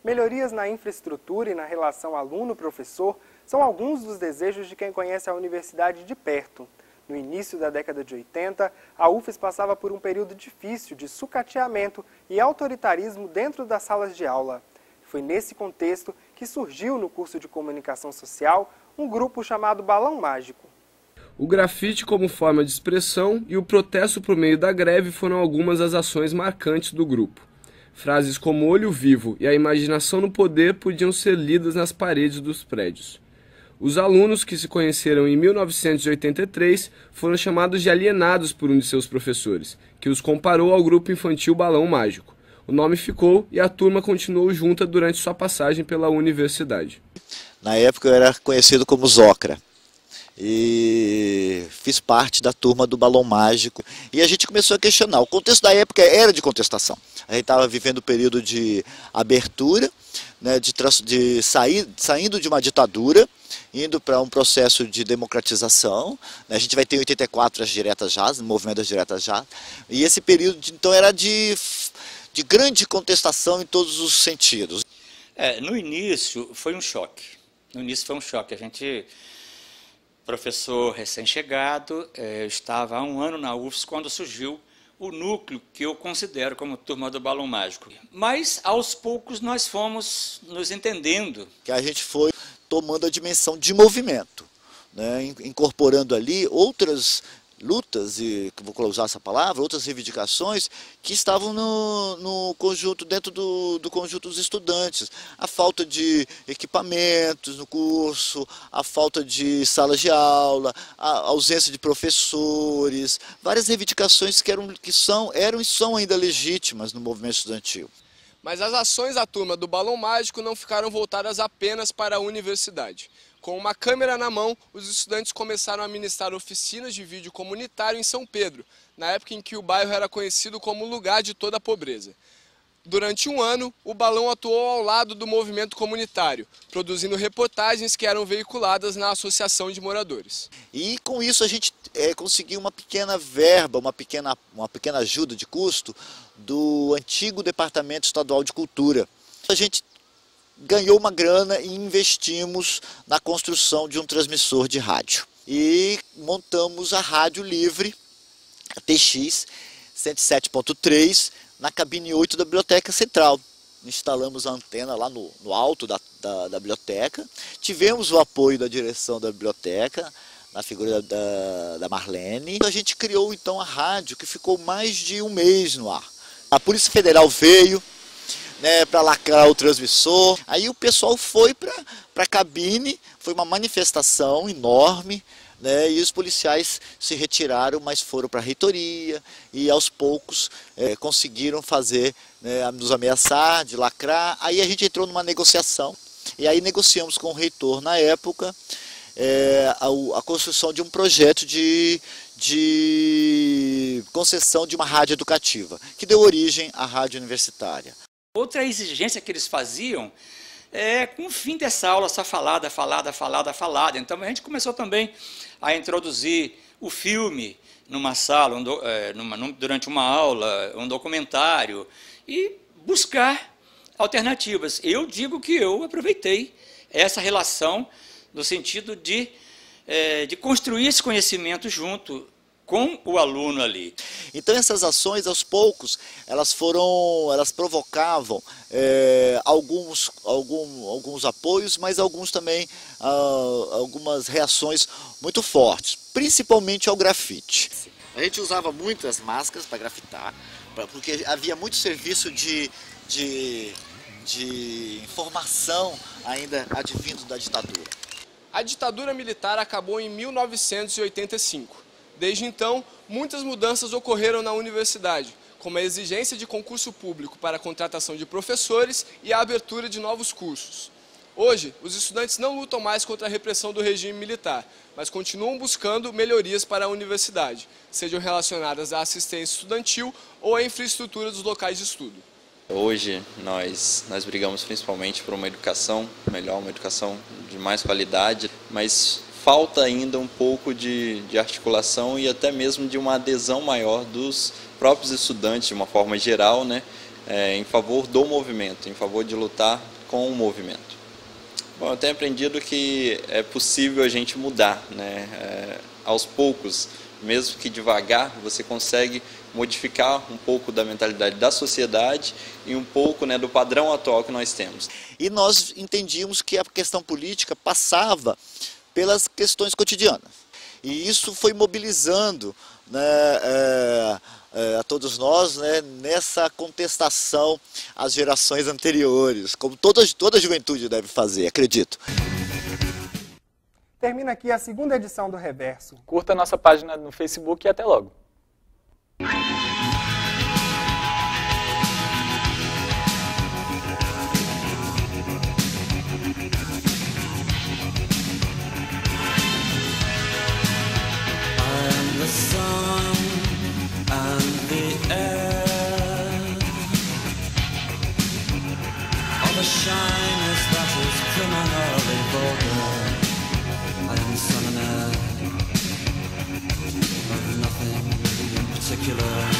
Melhorias na infraestrutura e na relação aluno-professor são alguns dos desejos de quem conhece a universidade de perto. No início da década de 80, a UFES passava por um período difícil de sucateamento e autoritarismo dentro das salas de aula. Foi nesse contexto que surgiu no curso de Comunicação Social um grupo chamado Balão Mágico. O grafite como forma de expressão e o protesto por meio da greve foram algumas das ações marcantes do grupo. Frases como olho vivo e a imaginação no poder podiam ser lidas nas paredes dos prédios. Os alunos que se conheceram em 1983 foram chamados de alienados por um de seus professores, que os comparou ao grupo infantil Balão Mágico. O nome ficou e a turma continuou junta durante sua passagem pela universidade. Na época eu era conhecido como Zocra. E fiz parte da turma do Balão Mágico. E a gente começou a questionar. O contexto da época era de contestação. A gente estava vivendo um período de abertura, né, saindo de uma ditadura, indo para um processo de democratização. A gente vai ter em 84 as diretas já, o movimento das diretas já. E esse período, então, era de grande contestação em todos os sentidos. No início foi um choque. A gente... Professor recém-chegado, eu estava há um ano na UFES quando surgiu o núcleo que eu considero como turma do Balão Mágico. Mas, aos poucos, nós fomos nos entendendo. Que a gente foi tomando a dimensão de movimento, né, incorporando ali outras lutas, e vou usar essa palavra, outras reivindicações que estavam no conjunto, dentro do conjunto dos estudantes. A falta de equipamentos no curso, a falta de salas de aula, a ausência de professores, várias reivindicações que eram e são ainda legítimas no movimento estudantil. Mas as ações da turma do Balão Mágico não ficaram voltadas apenas para a universidade. Com uma câmera na mão, os estudantes começaram a ministrar oficinas de vídeo comunitário em São Pedro, na época em que o bairro era conhecido como lugar de toda a pobreza. Durante um ano, o Balão atuou ao lado do movimento comunitário, produzindo reportagens que eram veiculadas na Associação de Moradores. E com isso a gente conseguiu uma pequena verba, uma pequena ajuda de custo do antigo Departamento Estadual de Cultura. A gente ganhou uma grana e investimos na construção de um transmissor de rádio. E montamos a Rádio Livre, a TX 107.3, na cabine 8 da Biblioteca Central. Instalamos a antena lá no alto da biblioteca. Tivemos o apoio da direção da biblioteca, na figura da Marlene. A gente criou então a rádio, que ficou mais de um mês no ar. A Polícia Federal veio, né, para lacrar o transmissor. Aí o pessoal foi para a cabine, foi uma manifestação enorme, né, e os policiais se retiraram, mas foram para a reitoria e aos poucos conseguiram fazer, né, nos ameaçar, de lacrar. Aí a gente entrou numa negociação e aí negociamos com o reitor na época a construção de um projeto de concessão de uma rádio educativa, que deu origem à rádio universitária. Outra exigência que eles faziam com o fim dessa aula só falada. Então a gente começou também a introduzir o filme numa sala, durante uma aula, um documentário, e buscar alternativas. Eu digo que eu aproveitei essa relação no sentido de construir esse conhecimento junto com o aluno ali. Então essas ações, aos poucos, elas provocavam alguns apoios, mas alguns também, algumas reações muito fortes, principalmente ao grafite. A gente usava muitas máscaras para grafitar, porque havia muito serviço de informação ainda advindo da ditadura. A ditadura militar acabou em 1985. Desde então, muitas mudanças ocorreram na universidade, como a exigência de concurso público para a contratação de professores e a abertura de novos cursos. Hoje, os estudantes não lutam mais contra a repressão do regime militar, mas continuam buscando melhorias para a universidade, sejam relacionadas à assistência estudantil ou à infraestrutura dos locais de estudo. Hoje nós brigamos principalmente por uma educação melhor, uma educação de mais qualidade, mas falta ainda um pouco de articulação e até mesmo de uma adesão maior dos próprios estudantes, de uma forma geral, né, em favor do movimento, em favor de lutar com o movimento. Bom, eu tenho aprendido que é possível a gente mudar, né, aos poucos, mesmo que devagar, você consegue modificar um pouco da mentalidade da sociedade e um pouco, né, do padrão atual que nós temos. E nós entendíamos que a questão política passava pelas questões cotidianas. E isso foi mobilizando, né, a todos nós, né, nessa contestação às gerações anteriores, como toda a juventude deve fazer, acredito. Termina aqui a segunda edição do Reverso. Curta a nossa página no Facebook e até logo. The shyness that is criminally vulgar. I am son and heir of nothing in particular.